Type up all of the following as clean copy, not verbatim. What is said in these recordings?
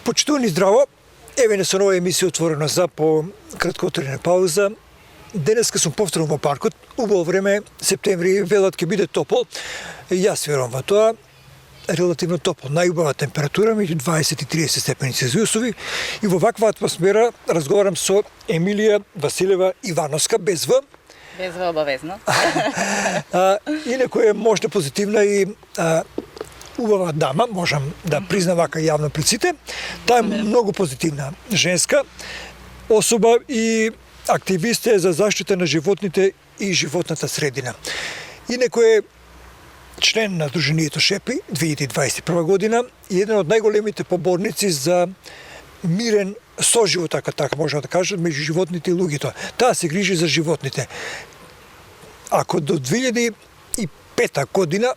Почитувани здраво, еве не со нова емисија отворена за по краткотрена пауза. Денеска сум повторно во паркот, убаво време, септември, велат ќе биде топол. Јас верувам во тоа, релативно топол, најубава температура меѓу 20 и 30 степени Целзиусови, и во ваква атмосфера разговарам со Емилија Василева Ивановска, без В. Без В обавезно. Инаку е можна позитивна и убава дама, можам да признам вака јавно пред сите. Таа е многу позитивна женска особа и активист е за заштита на животните и животната средина. Инаку е член на Дружението Шепи 2021 година и еден од најголемите поборници за мирен соживот, така можеме да кажем, меѓу животните и луѓето. Таа се грижи за животните. Ако до 2005 година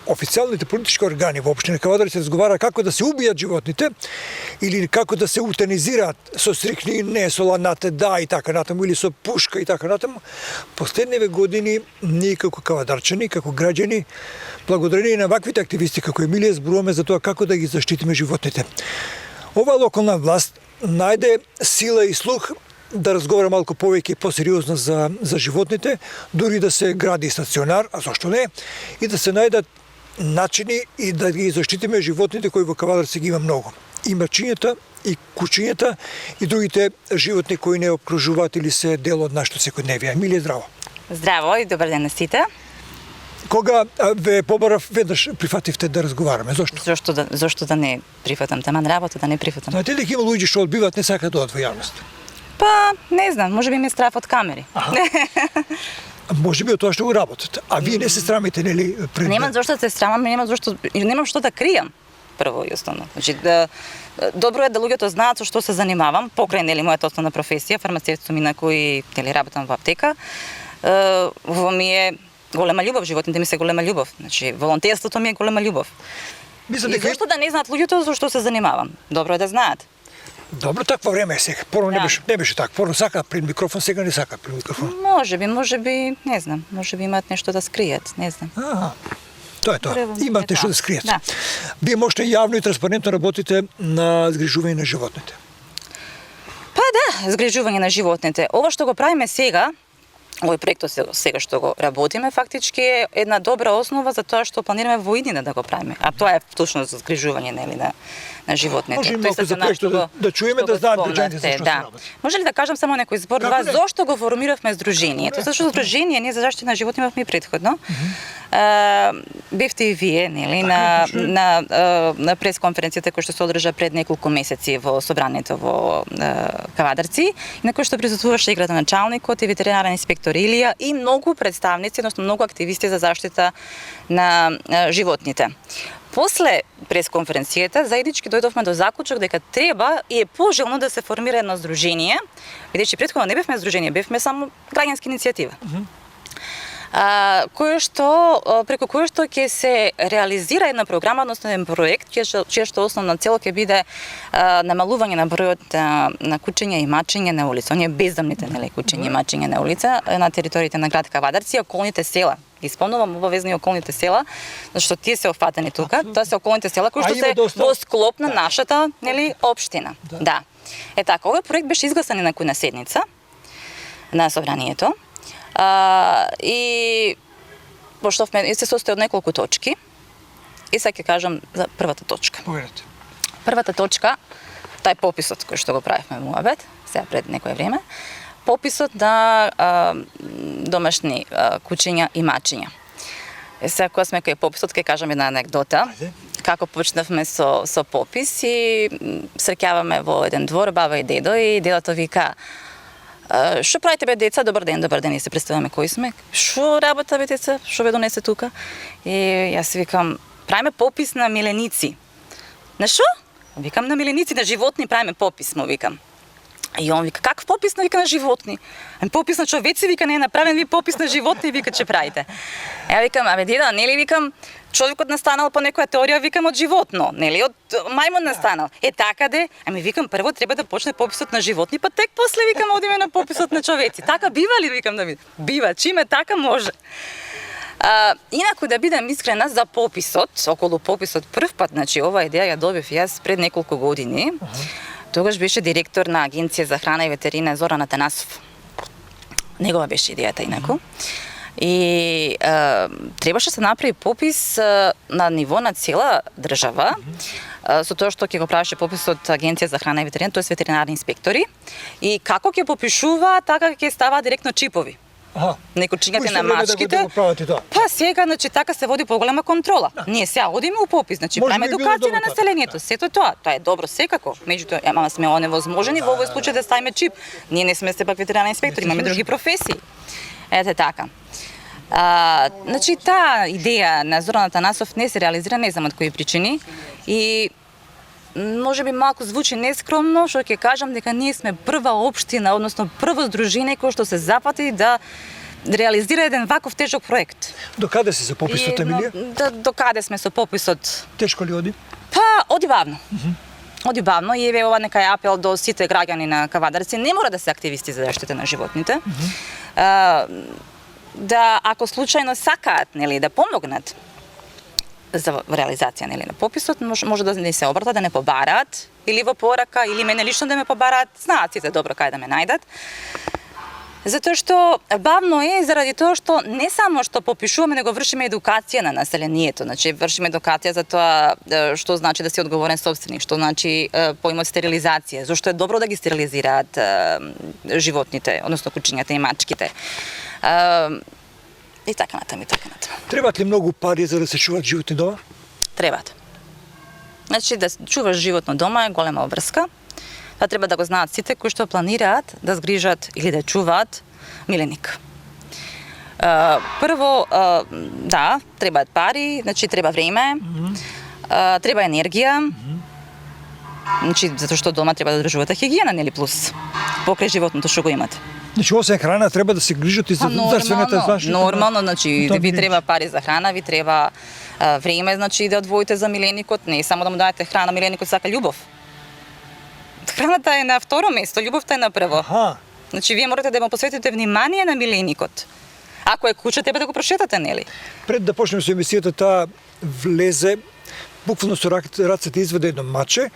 официјалните политички органи во општина Кавадар се разговара како да се убијат животните или како да се утанизираат со стрикнини, со ланате, да и така натаму, или со пушка и така натаму, последниве години ние како кавадарчани, како граѓани, благодарение на ваквите активисти како Емилија, зборуваме за тоа како да ги заштитиме животните. Оваа локална власт најде сила и слух да разговара малку повеќе и посериозно за животните, дури да се гради стационар, а зашто не, и да се најдат начини и да ги заштитиме животните кои во Кавадар се ги има многу. И мачињата, и кучињата, и другите животни кои не обкружуваат или се дел од нашето секојдневие. Емилија, здраво. Здраво и добар ден на сите. Кога ве побарав, веднаш прифативте да разговараме. Зошто? Зошто да не прифатам? Таман работа да не прифатам. Знаете ли дека има луѓе што одбиваат, не сакаат да одат во јавност? Па, не знам, може би ми е страф од камери. Може би од тоа што го работат. А вие не се срамите, нели? Немам зошто да се срамам, немам што да кријам. Прво и основно. Значи, добро е да луѓето знаат со што се занимавам, покрај нели мојата основна професија, фармацевт сум инаку и нели работам во аптека. Во ми е голема љубов, животните ми се голема љубов. Значи, волонтерството ми е голема љубов. Мислам дека зошто да не знаат луѓето со што се занимавам? Добро е да знаат. Добро, такво време е сега. Порано не беше така. Порано сака пред микрофон, сега не сака пред микрофон. Може би, не знам. Може би имаат нешто да скријат, не знам. Тоа е тоа. Имаат нешто да скријат. Да. Вие можете јавно и транспарентно работите на згрижување на животните. Па да, згрижување на животните. Ова што го правиме сега, овој проектот сега што го работиме, фактички е една добра основа за тоа што планираме во иднина да го правиме. А тоа е точно за згрижување нели на животните. Може малку за проектот да чуеме, да знаат граѓаните за што се работи. Може ли да кажам само некој збор два зошто го формиравме здруженијето? Зашто здружение не за заштита на животни имавме предходно. Бевте и вие, нели, на пресконференцијата која што се одржа пред неколку месеци во собранието во Кавадарци, на кој што присуствуваше и градоначалникот, и ветеринарен инспектор Илија и многу представници, односно многу активисти за заштита на животните. После пресконференцијата заеднички дојдовме до заклучок дека треба и е пожелно да се формира едно здружение, бидејќи претходно не бевме здружение, бевме само граѓанска иницијатива. Преку кој што ќе се реализира една програма, односно еден проект, чија што основна цел ќе биде намалување на бројот на кучиња и мачиња на улица. Оние бездомните нели кучиња и мачиња на улица на териториите на град Кавадарци и околните села. Исполнувам обавезно и околните села, зашто тие се офатени тука. Тоа се околните села кои што се во склоп на нашата нели општина. Да. Е така, овој проект беше изгласан на која седница на собранието. И пошто се состои од неколку точки. И сега ќе кажам за првата точка. Поведете. Првата точка, тај пописот кој што го правевме во Муабет, сега пред некое време, пописот на домашни кучиња и мачиња. Сега кога сме кај пописот, ќе кажам една анекдота. Како почнавме со попис и среќаваме во еден двор баба и дедо и дедото вика: "Што правите бе деца? Добар ден", и се представуваме кои сме. "Што работа бе деца? Што ве донесе тука?" И јас викам: "Правиме попис на миленици." "На што?" Викам: "На миленици, на животни правиме попис", му викам. И он вика: "Каков попис на животни? Попис на човеци, вика, не е направен, ви попис на животни, вика, че правите." Ја викам: "Абе деда, нели викам човекот настанал по некоја теорија, викам, од животно, нели, од мајмун настанал. Е така де, ами викам прво треба да почне пописот на животни, па тек после викам одиме на пописот на човеци. Така бива ли, викам, да ми? Бива, чиме така може." Инаку да бидам искрена за пописот, околу пописот прв пат, значи ова идеја ја добив јас пред неколку години. Тогаш беше директор на Агенција за храна и ветерина Зоран Атанасов. Негова беше идејата инаку. И требаше да се направи попис на ниво на цела држава, со тоа што ќе го правеше пописот Агенција за храна и ветерина, тоа е ветеринарни инспектори, и како ќе попишува, така ќе става директно чипови. Не кучињата на мачките. Па сега, значи, така се води поголема контрола. Ние сега одиме у попис, значи правиме едукација на населението. Сето тоа е добро секако. Меѓутоа, ама сме оневозможени во овој случај да ставиме чип. Ние не сме сепак ветеринарни инспектори, имаме други професии. Ете така. Значи, таа идеја на Зоран Атанасов не се реализира, не знам од кои причини. И може би малку звучи нескромно, што ќе кажам дека ние сме прва општина, односно прво здружение кој што се запати да реализира еден ваков тежок проект. До каде си со пописот, Емилија? До каде сме со пописот? Тешко ли оди? Па, оди бавно. Оди бавно и еве ова нека е апел до сите граѓани на Кавадарци. Не мора да се активисти за заштита на животните. Да, ако случајно сакаат, нели, да помогнат за реализација, нели, на пописот, може да не се обратат, да не побараат, или во порака, или мене лично да ме побараат, знаат сите добро кај да ме најдат. Затоа што бавно е заради тоа што не само што попишуваме, него вршиме едукација на населението. Значи вршиме едукација за тоа што значи да си одговорен собственик, што значи поимот стерилизација, зошто е добро да ги стерилизираат животните, односно кучињата и мачките. И така натаму, и така натаму. Требаат ли многу пари за да се чуваат животни дома? Требаат. Значи да чуваш животно дома е голема обврска. Тоа треба да го знаат сите кои што планираат да згрижат или да чуваат миленик. Прво, да, требаат пари, значи треба време, треба енергија, значи затоа што дома треба да одржувате хигиена, нели, плюс покрај животното што го имате. Значи, освен храна, треба да се грижат и за здравствената заштита. Нормално, значи, ви треба пари за храна, ви треба време, значи, да одвоите за миленикот, не само да му дадете храна, миленикот сака љубов. Храната е на второ место, љубовта е на прво. Значи, вие морате да му посветите внимание на миленикот. Ако е куче, треба да го прошетате, нели? Пред да почнеме со емисијата, таа влезе, буквално со рацете изведе едно маче.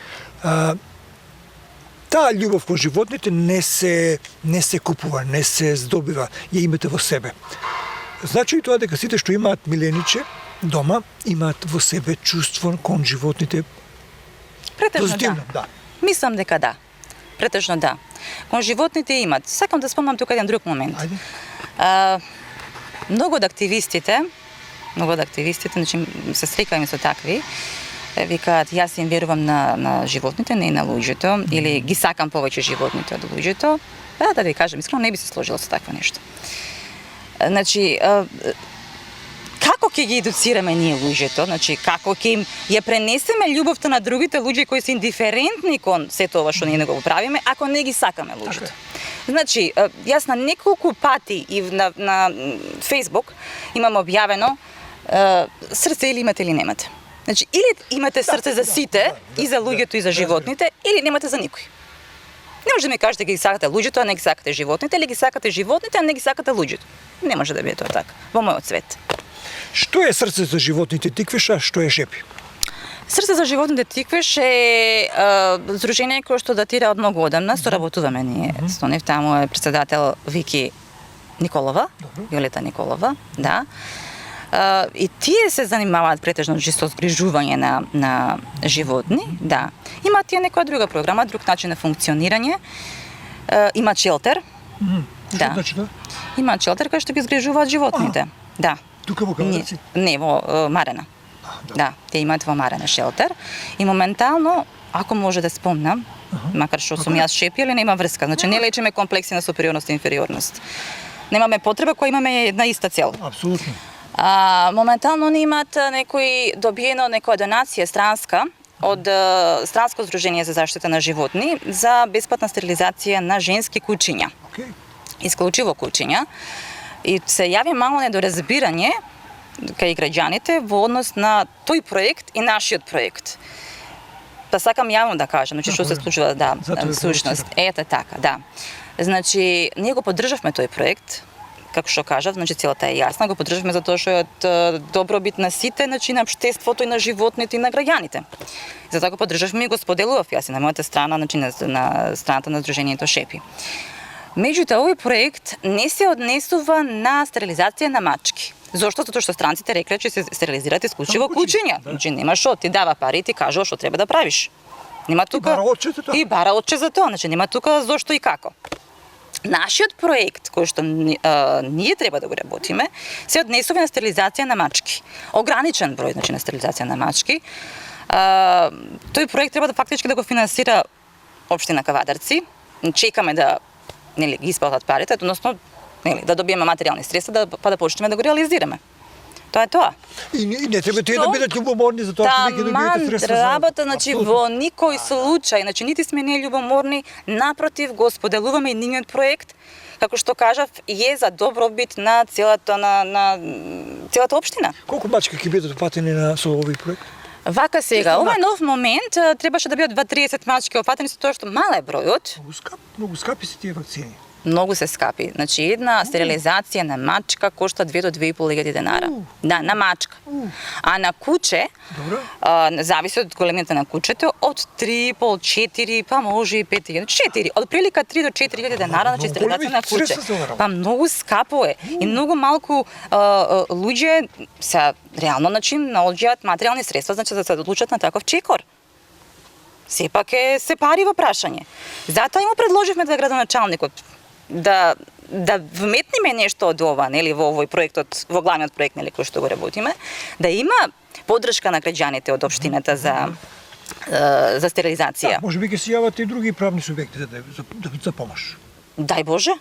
Таа љубов кон животните не се купува, не се здобива, ја имате во себе. Значи и тоа дека сите што имаат милениче дома, имаат во себе чувство кон животните. Претежно позитивно, да. Мислам дека да. Претежно да. Кон животните имат. Сакам да спомнам тука еден друг момент. Многу од активистите, значи се срекаваме со такви, викаат јас им верувам на животните, не на луѓето, или ги сакам повеќе животните од луѓето. Да ви кажам, искрено не би се сложила со такво нешто. Значи, како ќе ги едуцираме ние луѓето, значи како ќе им ја пренесеме љубовта на другите луѓе кои се индиферентни кон сето ова што ние не го правиме, ако не ги сакаме луѓето. Значи, јас на неколку пати и на Facebook имам објавено срце или имате или немате. Значи, или имате срце за сите, и за луѓето, и за животните, или немате за никој. Не може да ми кажете ги сакате луѓето, а не ги сакате животните, или ги сакате животните, а не ги сакате луѓето. Не може да биде тоа така, во мојот свет. Што е срце за животните тиквеш, а што е жепи? Срце за животните тиквеш е здружение кое што датира од многу одамна, соработуваме ние со нив, таму е председател Вики Николова, Јолета Николова, да. И тие се занимаваат претежно со згрижување на животни, да. Има тие некоја друга програма, друг начин на функционирање. Има челтер. Да. Има челтер кој што ги згрижуваат животните. Да. Тука во Кавадарци? Не, во Марена. Да, те имаат во Марена шелтер. И моментално, ако може да спомнам, макар што сум јас шепи, нема врска. Значи не лечиме комплекси на супериорност и инфериорност. Немаме потреба која имаме една иста цел. Апсолутно. Моментално не имаат добиено некоја донација странска од Странско здружение за заштита на животни за бесплатна стерилизација на женски кучиња. Исклучиво кучиња. И се јави мало недоразбирање кај граѓаните во однос на тој проект и нашиот проект. Па сакам јавно да кажам, значи што се случува, да, всушност. Ете така, да. Значи, ние го поддржавме тој проект, како што кажав, значи целата е јасна, го поддржавме затоа што е од добробит на сите, значи на општеството и на животните и на граѓаните. Затоа го поддржавме и го споделував јас и на мојата страна, значи на страната на Сдруженијето Шепи. Меѓутоа, овој проект не се однесува на стерилизација на мачки. Зошто? Затоа што странците рекле че се стерилизираат исклучиво кучиња. Значи нема што, ти дава пари и ти кажува што треба да правиш. Нема тука бара отчет за тоа. И бара отчет за тоа, значи нема тука зошто и како. Нашиот проект кој што ние треба да го работиме се однесува на стерилизација на мачки. Ограничен број значи на стерилизација на мачки. Тој проект треба да фактички да го финансира општина Кавадарци. Чекаме да ги исплатат парите, односно да добиеме материјални средства па да почнеме да го реализираме. Тоа е тоа. И не треба тие да бидат љубоморни за тоа што веќе добиете средства. Работа, значи во никој случај, значи нити сме нељубоморни, напротив го споделуваме и нивниот проект, како што кажав, е за добробит на целата општина. Колку мачки ќе бидат опатени со овој проект? Вака сега, ова е нов момент, требаше да бидат 30 мачки опатени со тоа што мал е бројот. Многу скапи се тие вакцини. Многу се скапи. Значи една стерилизација на мачка кошта 2 до 2.500 денара. Да, на мачка. А на куче, зависи од големината на кучето, од 3.500, 4, па може и 5.000, 4, од прилика 3 до 4.000 денара, значи стерилизација на куче. Па многу скапо е и многу малку луѓе се реално значи наоѓаат материјални средства, значи да се одлучат на таков чекор. Сепак се пари во прашање. Затоа му предложивме да градоначалникот да вметниме нешто од ова, нели, во овој проектот, во главниот проект, нели, кој што го работиме, да има поддршка на граѓаните од општината за стерилизација. Може би ќе се јават и други правни субјекти за помош. Дај Боже.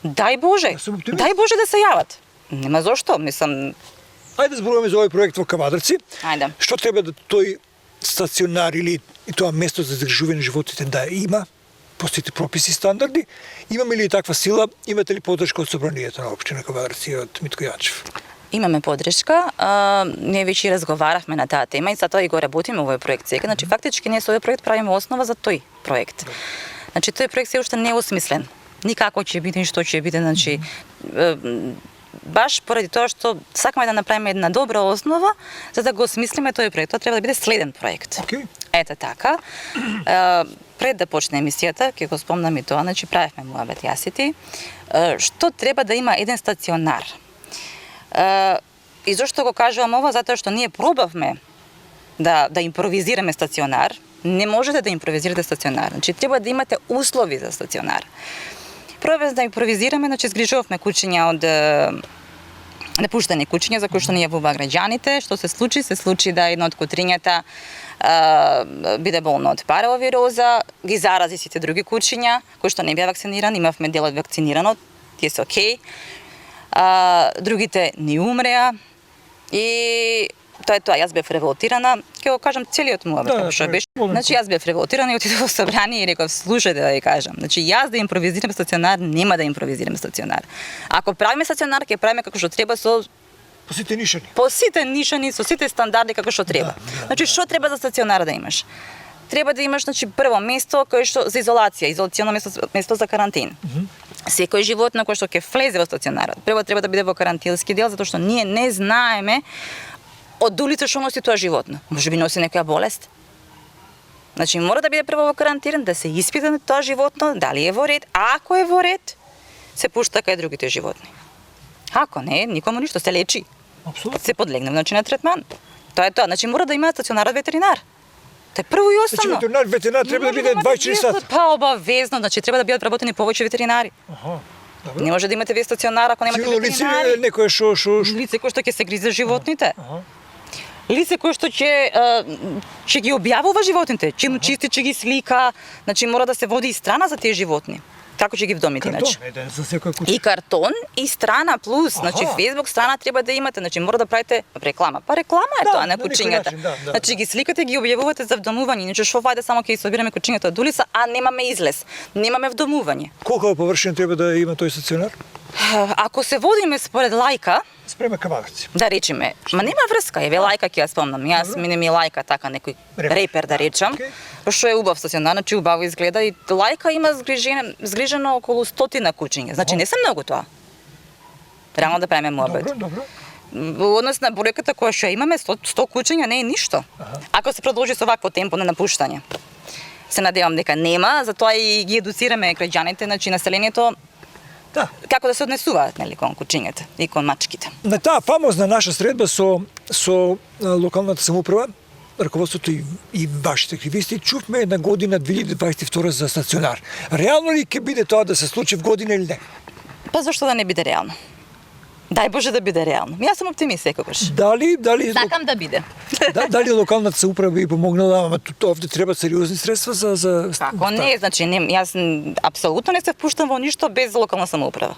Дај Боже. Дај Боже да се јават. Нема зошто, мислам. Ајде да зборуваме за овој проект во Кавадарци. Ајде. Што треба да тој стационар или и тоа место за здржување на животите да има по сите прописи и стандарди? Имаме ли таква сила? Имате ли поддршка од собранието на општина Кавадарци од Митко Јанчев? Имаме поддршка. Ние веќе разговаравме на таа тема и затоа и го работиме овој проект сега. Значи фактички ние со овој проект правиме основа за тој проект. Значи тој проект се уште не е осмислен. Никако ќе биде, што ќе биде, значи баш поради тоа што сакаме да направиме една добра основа за да го осмислиме тој проект. Тоа треба да биде следен проект. Ете така. Пред да почне емисијата, ќе го спомнам и тоа, значи правевме муабет јас и ти, што треба да има еден стационар. И зошто го кажувам ова? Затоа што ние пробавме да импровизираме стационар. Не можете да импровизирате стационар. Значи треба да имате услови за стационар. Пробавме да импровизираме, значи згрижувавме кучиња од напуштени кучиња за кои што не јавува граѓаните. Што се случи? Се случи да една од кутрињата биде болно од паравироза, ги зарази сите други кучиња кои што не беа вакцинирани, имавме дел од вакцинирано, тие се окей. Другите не умреа и тоа е тоа. Јас бев револтирана, ќе го кажам целиот муабет како што беше. Значи јас бев револтирана и отидов во собрание и реков слушајте да ви кажам. Значи јас да импровизирам стационар, нема да импровизирам стационар. Ако правиме стационар, ќе правиме како што треба со по сите нишани. По сите нишани, со сите стандарди како што треба. Значи што треба за стационар да имаш? Треба да имаш значи прво место кое што за изолација, изолационо место за карантин. Секој животно кој што ќе влезе во стационарот, прво треба да биде во карантински дел затоа што ние не знаеме од улица што носи тоа животно. Може би носи некоја болест. Значи мора да биде прво во карантин, да се испита на тоа животно, дали е во ред, а ако е во ред, се пушта кај другите животни. Ако не, никому ништо, се лечи. Апсолутно. Се подлегне значи на третман. Тоа е тоа, значи мора да има стационарот ветеринар. Тоа е прво и основно. Значи ветеринар треба да биде 24 сати. Па обавезно, значи треба да бидат вработени повеќе ветеринари. Добро. Не може да имате вие стационар ако немате ветеринари. Лице некој што лице кој што ќе се гризе животните. Лице кој што ќе ги објавува животните, ќе му чисти, ќе ги слика, значи мора да се води и страна за тие животни. Како ќе ги вдомите иначе? Картон, за секој куче. И картон и страна плюс, значи Facebook страна треба да имате, значи мора да правите реклама. Па реклама е тоа на кучињата. Значи ги сликате, ги објавувате за вдомување, иначе што вајде само ќе собираме кучињата од улица, а немаме излез, немаме вдомување. Колку површина треба да има тој стационар? Ако се водиме според лајка, спрема Кавадарци. Да речеме, ма нема врска, еве лајка ќе ја спомнам. Јас мине ми лајка така некој репер да речам. Што е убав стационар, значи убаво изгледа и лајка има згрижено околу 100 кучиња. Значи не се многу тоа. реално да правиме муабет. Добро. Во однос на бројката која што имаме, 100 куќиња не е ништо. Ако се продолжи со вакво темпо на напуштање. Се надевам дека нема, затоа и ги едуцираме граѓаните, значи населението Да. како да се однесуваат нели кон куќињата и кон мачките. На таа фамозна наша средба со локалната самоуправа, раководството и вашите активисти, чувме една година 2022 за стационар. Реално ли ќе биде тоа да се случи в година или не? Па зашто да не биде реално? Дај Боже да биде реално. Јас сум оптимист секогаш. Дали Сакам да биде. дали локалната самоуправа би помогнала, ама овде треба сериозни средства за Како не, значи јас апсолутно не се впуштам во ништо без локална самоуправа.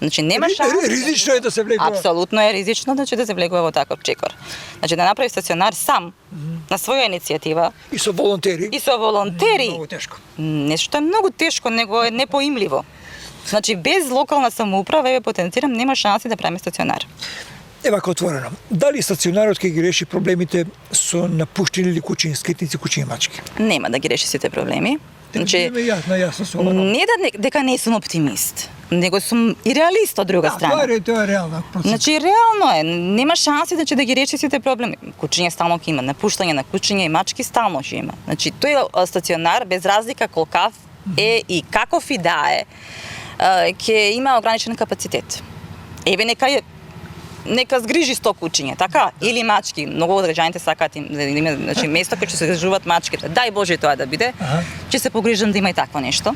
Значи нема шанс. Ризично е да се влегува. Апсолутно е ризично да се влегува во таков чекор. Значи да направи стационар сам на своја иницијатива И со волонтери. и со волонтери. Многу тешко. Нешто е многу тешко, него е непоимливо. Значи без локална самоуправа, еве потенцирам, нема шанси да правиме стационар. Вака отворено. Дали стационарот ќе ги реши проблемите со напуштени или куќи, скитници, куќи и мачки? Нема да ги реши сите проблеми. Значи, јасно со ова. не дека не сум оптимист, него сум и реалист од друга страна. Тоа е реална процес. Значи реално е, нема шанси да ги реши сите проблеми. Куќиња стално ќе има, напуштање на куќиња и мачки стално ќе има. Значи тој стационар без разлика колкав е и каков и да е, ќе има ограничен капацитет. Еве нека згрижи 100 куќиња, така? Или мачки. Многу од граѓаните сакаат да има, значи место кај ќе се згрижуваат мачките. Дај Боже тоа да биде. Ќе се погрижам да има и такво нешто,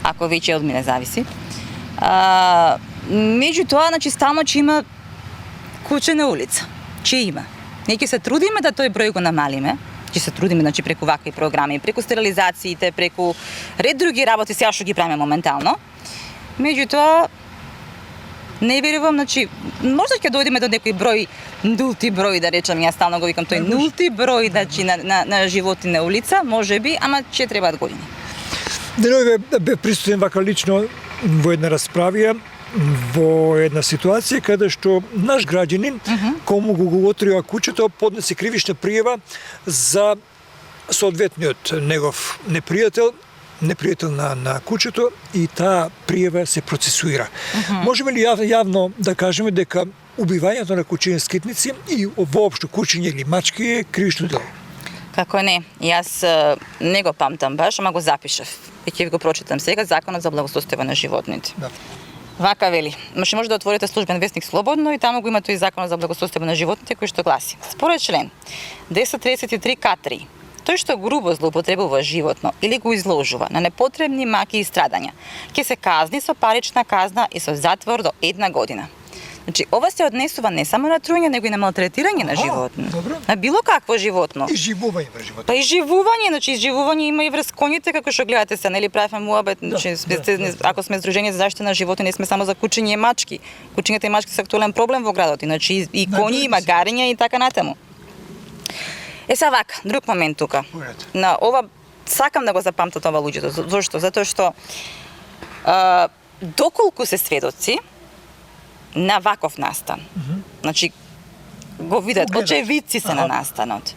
ако веќе од мене зависи. Меѓутоа, значи стално ќе има куќе на улица. Ќе има. Ние ќе се трудиме да тој број го намалиме. Ќе се трудиме, значи преку вакви програми, преку стерилизациите, преку ред други работи сега што ги правиме моментално. Меѓутоа, не верувам, значи, можда ќе дојдеме до некој број, нулти број, да речам, јас стално го викам тој нулти број, значи, на животи на улица, може би, ама ќе требаат години. Денови бе присутен вака лично во една расправија, во една ситуација каде што наш граѓанин, кому го отрива куќето, поднесе кривична пријава за соодветниот негов непријател на куќето и таа пријава се процесуира. Можеме ли јавно да кажеме дека убивањето на куќиња скитници и воопшто куќиња или мачки е кривично дело? Како не, јас не го памтам баш, ама го запишав. И ќе ви го прочитам сега, Законот за благосостојба на животните. Да. Вака вели, може да отворите службен вестник слободно и таму го има тој Законот за благосостојба на животните кој што гласи: според член 1033 К3, тој што грубо злоупотребува животно или го изложува на непотребни маки и страдања, ќе се казни со парична казна и со затвор до 1 година. Значи, ова се однесува не само на труење, него и на малтретирање на животно. Добро. На било какво животно. И живување на животот. Па и живување, значи живување има и врз коњите, како што гледате се, нели правиме муабет, значи ако сме здружение за заштита на животни, не сме само за куќиња и мачки. Куќињата и мачки се актуелен проблем во градот, значи и коњи, и магариња и така натаму. Са вака, друг момент тука. На ова сакам да го запамтат ова луѓето. Зошто? Затоа што доколку се сведоци на ваков настан, значи го видат, очевидци се на настанот,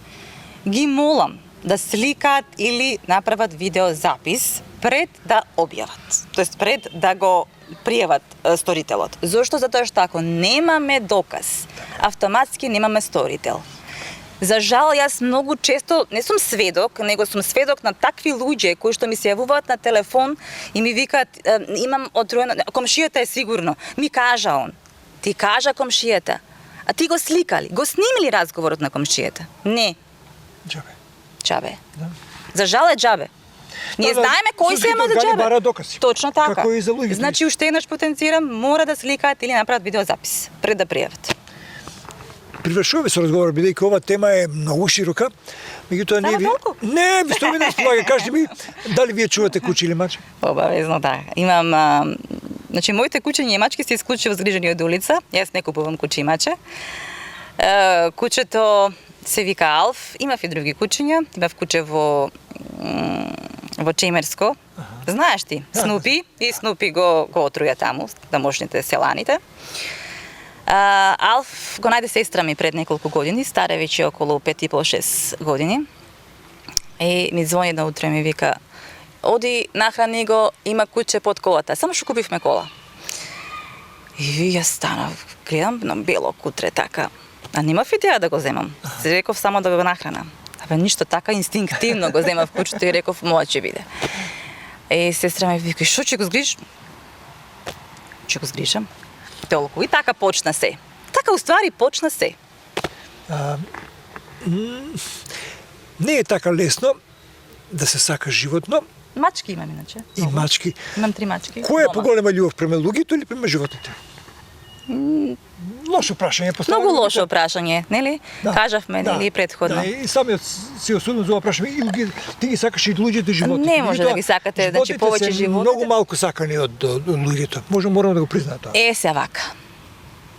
ги молам да сликаат или направат видеозапис пред да објават, тоест пред да го пријават сторителот. Зошто? Затоа што ако немаме доказ, автоматски немаме сторител. За жал, јас многу често не сум сведок, него сум сведок на такви луѓе кои што ми се јавуваат на телефон и ми викаат имам отруено, комшијата е сигурно. Ми кажа он. Ти кажа комшијата. А ти го сликали, го снимили разговорот на комшијата? Не. Џабе. Да. За жал е џабе. Ние знаеме кој се има за џабе. Точно така. Како и за луѓето. Значи уште еднаш потенцирам, мора да сликаат или направат видеозапис пред да пријават. Привршуваме со разговор, бидејќи ова тема е многу широка. Меѓутоа ние не, што ми не сполага, кажете ми дали вие чувате куќи или мачки? Обавезно да. Имам значи моите куќиња и мачки се исклучиво згрижени од улица. Јас не купувам куќи и маче. Куќето се вика Алф, имав и други куќиња, имав куќе во Чемерско. Знаеш ти, Снупи и Снупи го отруја таму, тамошните селаните. Алф го најде сестра ми пред неколку години, стара веќе околу 5,5-6 години. И ми звони едно утре ми вика: оди нахрани го, има куќе под колата. Само што купивме кола. И јас станав, гледам на бело кутре така. А немав идеја да го земам. Си реков само да го нахранам. Абе ништо така инстинктивно го земав кучето и реков моја ќе биде. И сестра ми вика, што ќе го згрижиш? Ќе го згрижам. Толку. И така почна се. Така уствари почна се. Не е така лесно да се сака животно Мачки имам иначе. и мачки. Имам 3 мачки. Која е дома. поголема љубов према луѓето или према животните? Лошо прашање поставам. Многу лошо прашање, нели? Кажавме, нели, претходно. Да, и самиот си осуден за ова прашање. И ти ги сакаш и луѓето и животните. Не може да ги сакате, значи повеќе животните. Многу малку сакани од луѓето. Мораме да го признаат тоа. Се вака.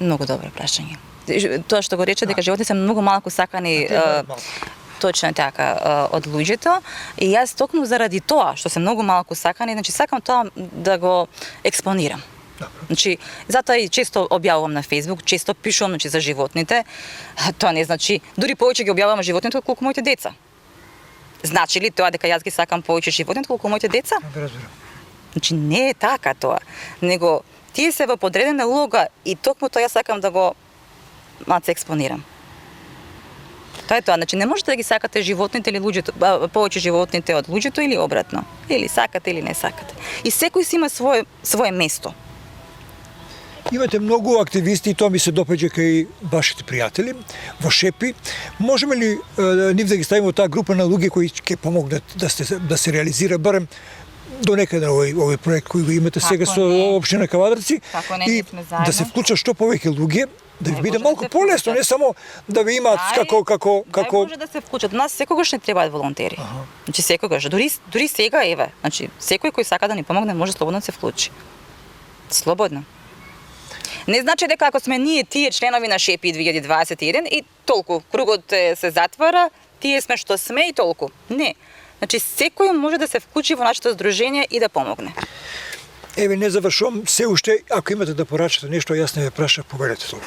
Многу добро прашање. Тоа што го рече дека животните се многу малку сакани. Точно така, од луѓето. И јас токму заради тоа што се многу малку сакани, значи сакам тоа да го експонирам. Значи, затоа и често објавувам на Facebook, често пишувам значи, за животните. Тоа не значи, дури повеќе ги објавувам животните колку моите деца. Значи ли тоа дека јас ги сакам повеќе животните колку моите деца? Разбирам. Значи, не е така тоа. Него, тие се во подредена улога и токму тоа јас сакам да го малце експонирам. Тоа е тоа, значи не можете да ги сакате животните или луѓето, повеќе животните од луѓето или обратно. Или сакате или не сакате. И секој си има свое место. Имате многу активисти и тоа ми се допаѓа кај вашите пријатели во Шепи. Можеме ли нив да ги ставиме во таа група на луѓе кои ќе помогнат да се реализира барем до некаде овој проект кој го имате сега со општина Кавадарци и да се вклучат што повеќе луѓе, да ви биде малку полесно, не само да ви имаат како може да се вклучат. Нас секогаш не требаат волонтери. Значи секогаш, дури сега еве, значи секој кој сака да ни помогне може слободно да се вклучи. Слободно. Не значи дека ако сме ние тие членови на Шепи 2021 и толку, кругот се затвара, тие сме што сме и толку. Не. Значи секој може да се вклучи во нашето здружение и да помогне. Еве не завршувам, се уште ако имате да порачате нешто, јас не ве прашав, повелете тоа.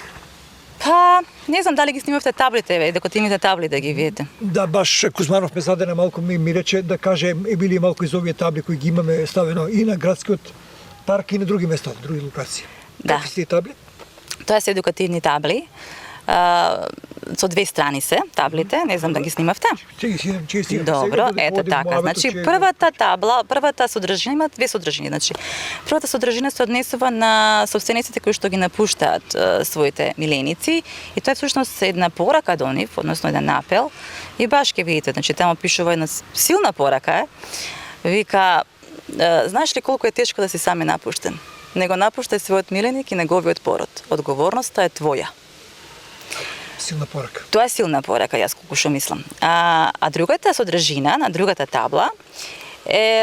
Па, не знам дали ги снимавте таблите, еве, декотивните табли да ги видите. Да, баш Кузманов ме задена малку ми рече да каже били малку из овие табли кои ги имаме ставено и на градскиот парк и на други места, други локации. Да. Какви се тие табли? Тоа се едукативни табли. Со две страни се таблите, не знам да ги снимавте. Ќе си. Добро, ето така. Значи првата табла, првата содржина има две содржини. Значи првата содржина се однесува на собствениците кои што ги напуштаат своите миленици и тоа е всушност една порака до нив, односно еден апел. И баш ќе видите, значи таму пишува една силна порака. Вика, знаеш ли колку е тешко да си сами напуштен? Не го напуштај својот миленик и неговиот пород. Одговорноста е твоја. Силна порака. Тоа е силна порака, јас колку што мислам. А другата содржина, на другата табла,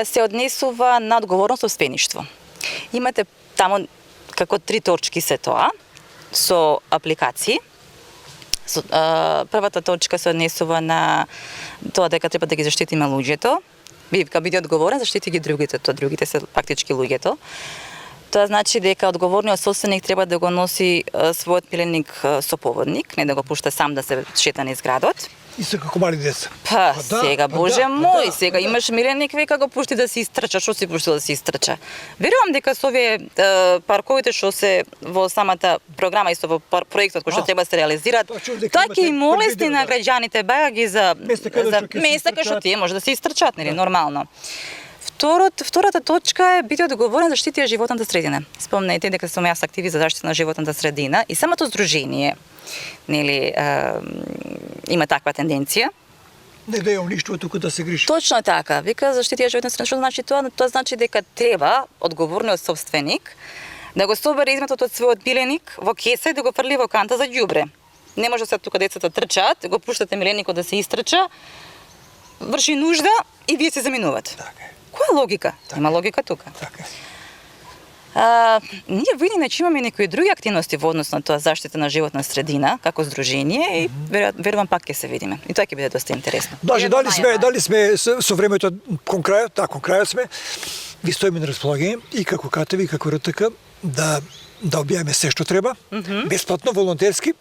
се однесува на одговорно собствеништво. Имате таму како 3 точки се тоа, со апликации. Првата точка се однесува на тоа дека треба да ги заштитиме луѓето. Кога биде одговорен, заштити ги другите, тоа другите се фактички луѓето. Тоа значи дека одговорниот собственик треба да го носи својот миленик со поводник, не да го пушта сам да се шета низ градот. Исто како мали деца. Сега, Боже мој, сега имаш миленик, века го пушти да се истрча, што си пуштил да се истрча. Верувам дека со овие парковите што се во самата програма и со во проектот кој што треба да се реализираат, тоа ќе им олесни на граѓаните баја ги за места кај што тие може да се истрчат, нели, нормално. Втората точка е биде одговорен за заштитија животната средина. Спомнете дека сум јас активист за заштита на животната средина и самото здружение, нели, има таква тенденција. Не да ја уништува, туку да се грижи. Точно така. Вика заштитија животната средина. Што значи тоа? Тоа значи дека треба одговорниот собственик да го собере изметот од својот миленик во кеса и да го фрли во канта за ѓубре. Не може се тука децата трчаат, го пуштате миленикот да се истрча, врши нужда и вие се заминувате. Така е. Која логика? Има логика тука. Така. Ние во иначе имаме некои други активности во однос на тоа заштита на животна средина, како здружение и верувам пак ќе се видиме. И тоа ќе биде доста интересно. Даже дали сме со времето кон крајот сме, ви стоиме на располагање и како КТВ и како РТК да објавиме се што треба, бесплатно, волонтерски,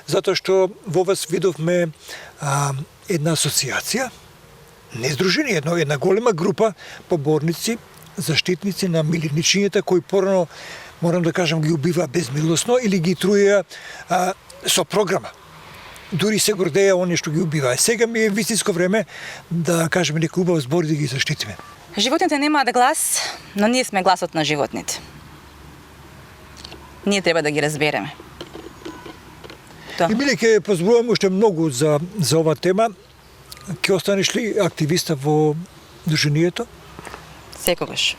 затоа што во вас видовме една асоциација, не здружение, една голема група поборници, заштитници на милиничињата кои порано морам да кажам, ги убива безмилосно или ги труја со програма. Дури се гордеја оние што ги убива. Сега ми е вистинско време да кажеме некои убави збори да ги заштитиме. Животните немаат глас, но ние сме гласот на животните. Ние треба да ги разбереме. И биле ќе позборуваме уште многу за оваа тема, ќе останеш ли активиста во Дружението? Секогаш.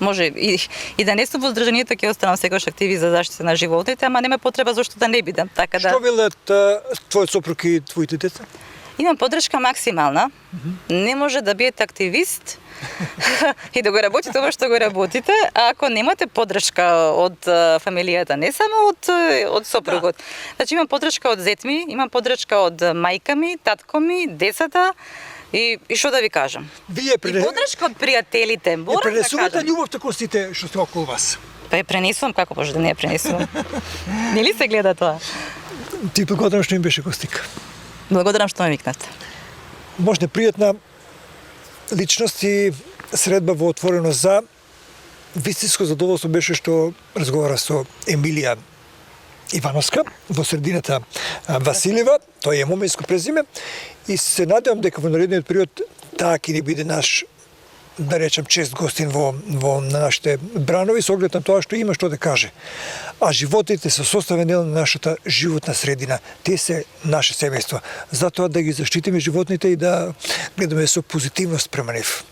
Може и да не сум во Здруженијето, ќе останам секогаш активист за заштита на животните, ама нема потреба зашто да не бидам. Така да. Што велат твојот сопруг и твоите деца? Имам поддршка максимална. Не може да бидете активист и да го работите ова што го работите, а ако немате поддршка од фамилијата, не само од сопругот. Да. Значи имам поддршка од зет ми, имам поддршка од мајка ми, татко ми, децата. И што да ви кажам? Вие И поддршка од пријателите. Морам да пренесувате кажам. љубовта кон сите што се околу вас. Па ја пренесувам, како може да не ја пренесувам? Нели се гледа тоа? Ти благодарам што им беше гостик. Благодарам што ме викнавте. Можда пријатна личност и средба во отворено за. Вистинско задоволство беше што разговара со Емилија Ивановска во средината Василева, тоа е моментско презиме, и се надевам дека во наредниот период таа ќе ни биде наш, да речем, чест гостин во на нашите бранови, со оглед на тоа што има што да каже. А животите се составен дел на нашата животна средина. Те се наше семејство. Затоа да ги заштитиме животните и да гледаме со позитивност према нив.